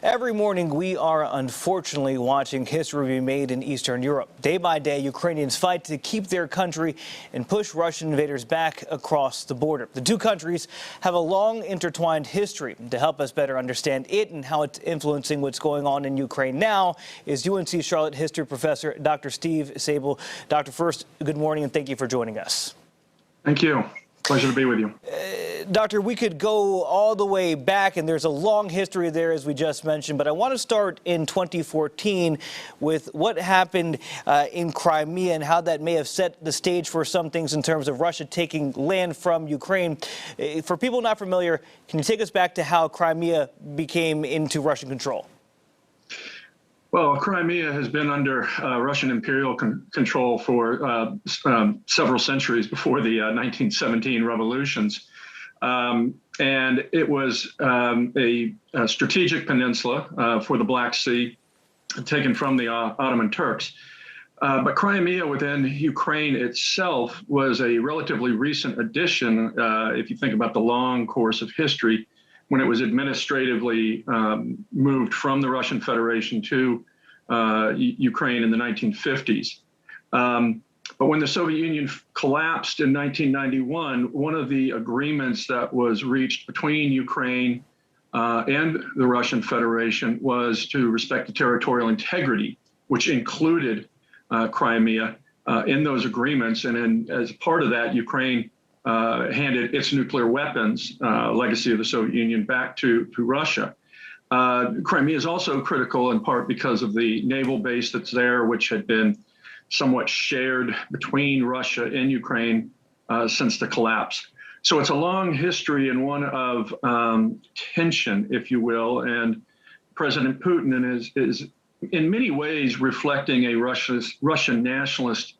Every morning, we are unfortunately watching history be made in Eastern Europe. Day by day, Ukrainians fight to keep their country and push Russian invaders back across the border. The two countries have a long intertwined history. To help us better understand it and how it's influencing what's going on in Ukraine now is UNC Charlotte history professor Dr. Steve Sabol. Doctor, first, good morning and thank you for joining us. Thank you. Pleasure to be with you. Doctor, we could go all the way back, and there's a long history there, as we just mentioned, but I want to start in 2014 with what happened in Crimea and how that may have set the stage for some things in terms of Russia taking land from Ukraine. For people not familiar, can you take us back to how Crimea became into Russian control? Well, Crimea has been under Russian imperial control for several centuries before the 1917 revolutions. And it was a strategic peninsula for the Black Sea, taken from the Ottoman Turks. But Crimea within Ukraine itself was a relatively recent addition, if you think about the long course of history, when it was administratively moved from the Russian Federation to Ukraine in the 1950s. But when the Soviet Union collapsed in 1991, one of the agreements that was reached between Ukraine and the Russian Federation was to respect the territorial integrity, which included Crimea in those agreements. And as part of that, Ukraine handed its nuclear weapons, legacy of the Soviet Union, back to Russia. Crimea is also critical in part because of the naval base that's there, which had been somewhat shared between Russia and Ukraine since the collapse. So it's a long history and one of tension, if you will. And President Putin is in many ways reflecting a Russian nationalist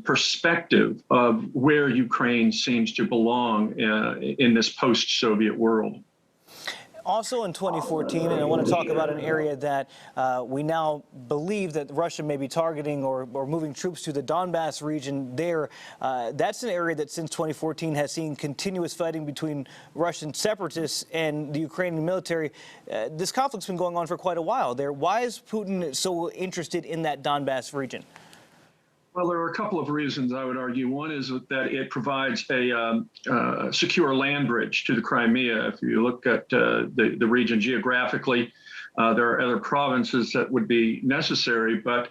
perspective of where Ukraine seems to belong in this post-Soviet world. Also in 2014, and I want to talk about an area that we now believe that Russia may be targeting or moving troops to, the Donbass region there. That's an area that since 2014 has seen continuous fighting between Russian separatists and the Ukrainian military. This conflict's been going on for quite a while there. Why is Putin so interested in that Donbass region? Well, there are a couple of reasons, I would argue. One is that it provides a secure land bridge to the Crimea. If you look at the region geographically, there are other provinces that would be necessary, but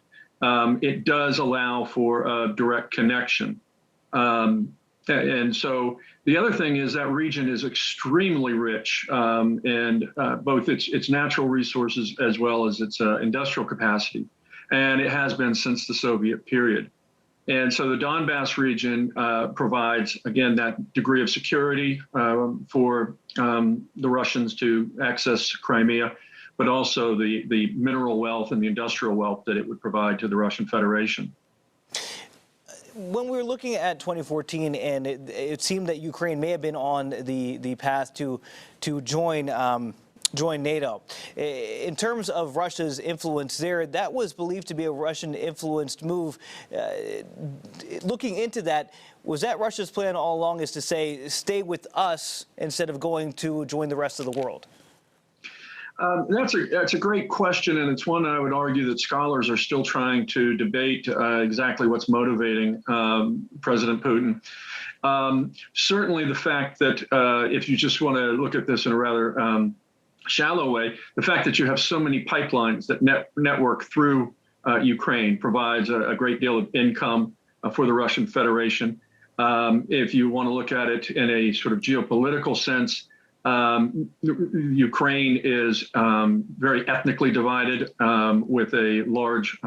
it does allow for a direct connection. And so the other thing is that region is extremely rich in both its natural resources as well as its industrial capacity. And it has been since the Soviet period. And so the Donbass region provides, again, that degree of security for the Russians to access Crimea, but also the mineral wealth and the industrial wealth that it would provide to the Russian Federation. When we were looking at 2014, and it seemed that Ukraine may have been on the path to join NATO. In terms of Russia's influence there, that was believed to be a Russian-influenced move. Looking into that, was that Russia's plan all along, is to say, stay with us instead of going to join the rest of the world? That's a great question, and it's one I would argue that scholars are still trying to debate exactly what's motivating President Putin. Certainly the fact that if you just want to look at this in a rather shallow way, the fact that you have so many pipelines that network through Ukraine provides a great deal of income for the Russian Federation. If you want to look at it in a sort of geopolitical sense, Ukraine is very ethnically divided with a large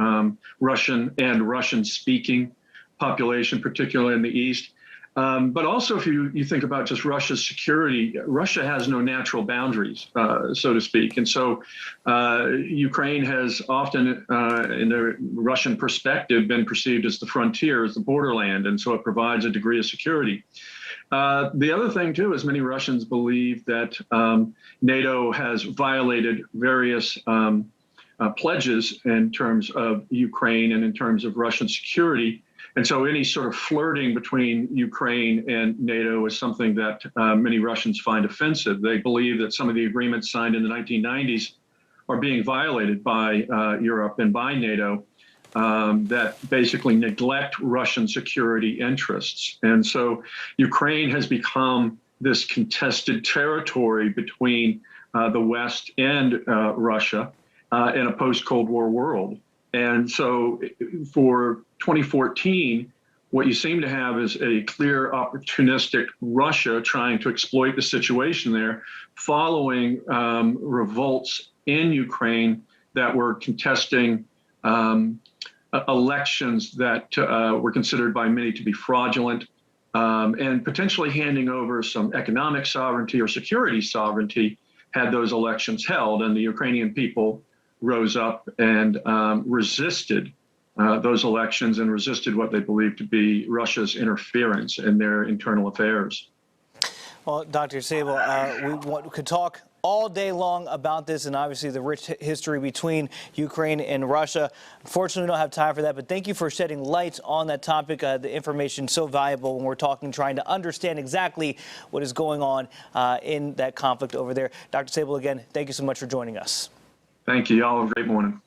Russian and Russian-speaking population, particularly in the east. But also, if you think about just Russia's security, Russia has no natural boundaries, so to speak. And so Ukraine has often, in the Russian perspective, been perceived as the frontier, as the borderland. And so it provides a degree of security. The other thing, too, is many Russians believe that NATO has violated various pledges in terms of Ukraine and in terms of Russian security. And so any sort of flirting between Ukraine and NATO is something that many Russians find offensive. They believe that some of the agreements signed in the 1990s are being violated by Europe and by NATO that basically neglect Russian security interests. And so Ukraine has become this contested territory between the West and Russia in a post-Cold War world. And so for 2014, what you seem to have is a clear opportunistic Russia trying to exploit the situation there following revolts in Ukraine that were contesting elections that were considered by many to be fraudulent and potentially handing over some economic sovereignty or security sovereignty had those elections held. And the Ukrainian people rose up and resisted those elections and resisted what they believed to be Russia's interference in their internal affairs. Well, Dr. Sabol, we could talk all day long about this and obviously the rich history between Ukraine and Russia. Unfortunately, we don't have time for that, but thank you for shedding light on that topic. The information is so valuable when we're trying to understand exactly what is going on in that conflict over there. Dr. Sabol, again, thank you so much for joining us. Thank you. Y'all have a great morning.